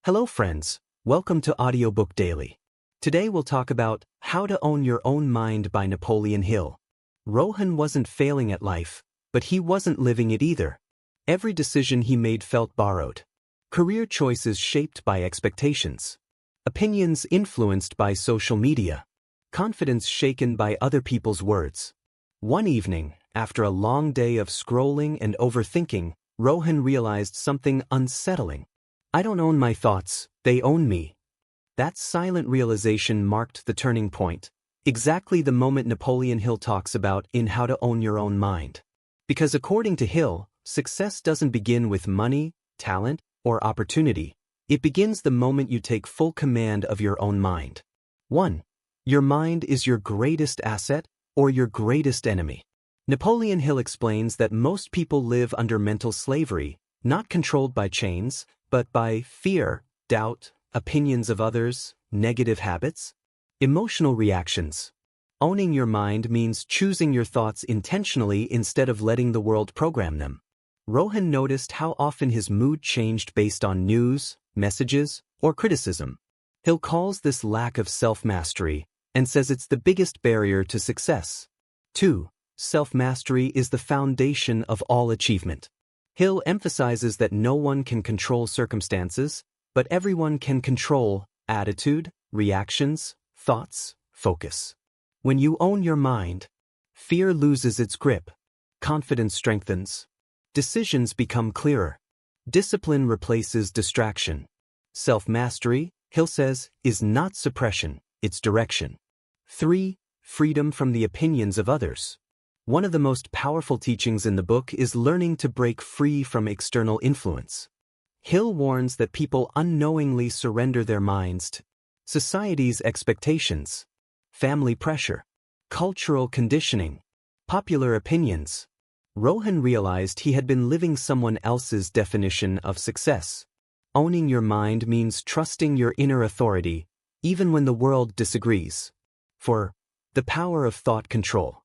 Hello friends, welcome to Audiobook Daily. Today we'll talk about How to Own Your Own Mind by Napoleon Hill. Rohan wasn't failing at life, but he wasn't living it either. Every decision he made felt borrowed. Career choices shaped by expectations. Opinions influenced by social media. Confidence shaken by other people's words. One evening, after a long day of scrolling and overthinking, Rohan realized something unsettling. I don't own my thoughts, they own me. That silent realization marked the turning point, exactly the moment Napoleon Hill talks about in How to Own Your Own Mind. Because according to Hill, success doesn't begin with money, talent, or opportunity. It begins the moment you take full command of your own mind. 1. Your mind is your greatest asset or your greatest enemy. Napoleon Hill explains that most people live under mental slavery, not controlled by chains, but by fear, doubt, opinions of others, negative habits. Emotional reactions. Owning your mind means choosing your thoughts intentionally instead of letting the world program them. Rohan noticed how often his mood changed based on news, messages, or criticism. Hill calls this lack of self-mastery and says it's the biggest barrier to success. 2. Self-mastery is the foundation of all achievement. Hill emphasizes that no one can control circumstances, but everyone can control attitude, reactions, thoughts, focus. When you own your mind, fear loses its grip, confidence strengthens, decisions become clearer, discipline replaces distraction. Self-mastery, Hill says, is not suppression, it's direction. 3. Freedom from the opinions of others. One of the most powerful teachings in the book is learning to break free from external influence. Hill warns that people unknowingly surrender their minds to society's expectations, family pressure, cultural conditioning, popular opinions. Rohan realized he had been living someone else's definition of success. Owning your mind means trusting your inner authority, even when the world disagrees. 4. The power of thought control.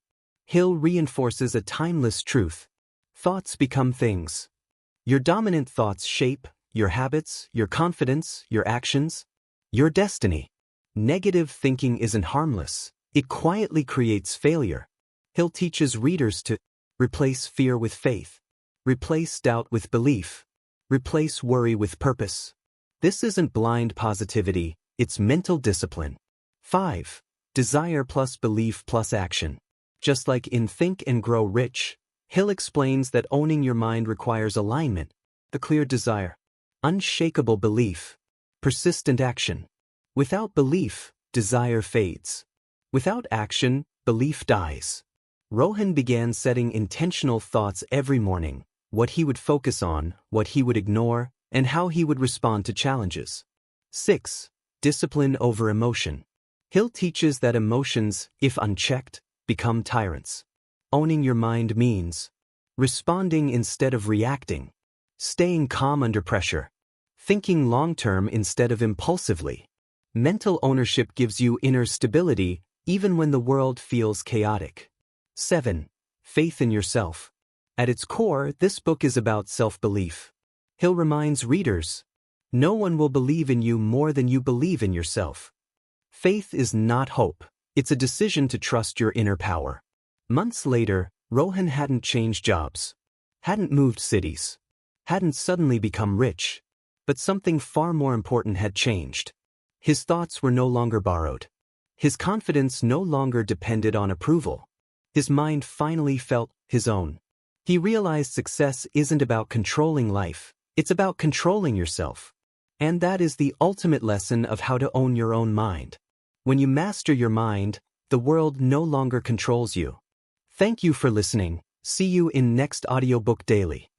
Hill reinforces a timeless truth. Thoughts become things. Your dominant thoughts shape your habits, your confidence, your actions, your destiny. Negative thinking isn't harmless. It quietly creates failure. Hill teaches readers to replace fear with faith, replace doubt with belief, replace worry with purpose. This isn't blind positivity, it's mental discipline. 5. Desire plus belief plus action. Just like in Think and Grow Rich, Hill explains that owning your mind requires alignment, the clear desire, unshakable belief, persistent action. Without belief, desire fades. Without action, belief dies. Rohan began setting intentional thoughts every morning, what he would focus on, what he would ignore, and how he would respond to challenges. 6. Discipline over emotion. Hill teaches that emotions, if unchecked, become tyrants. Owning your mind means responding instead of reacting, staying calm under pressure, thinking long-term instead of impulsively. Mental ownership gives you inner stability even when the world feels chaotic. 7. Faith in yourself. At its core, this book is about self-belief. Hill reminds readers, no one will believe in you more than you believe in yourself. Faith is not hope. It's a decision to trust your inner power. Months later, Rohan hadn't changed jobs, hadn't moved cities, hadn't suddenly become rich, but something far more important had changed. His thoughts were no longer borrowed. His confidence no longer depended on approval. His mind finally felt his own. He realized success isn't about controlling life, it's about controlling yourself. And that is the ultimate lesson of how to own your own mind. When you master your mind, the world no longer controls you. Thank you for listening. See you in next Audiobook Daily.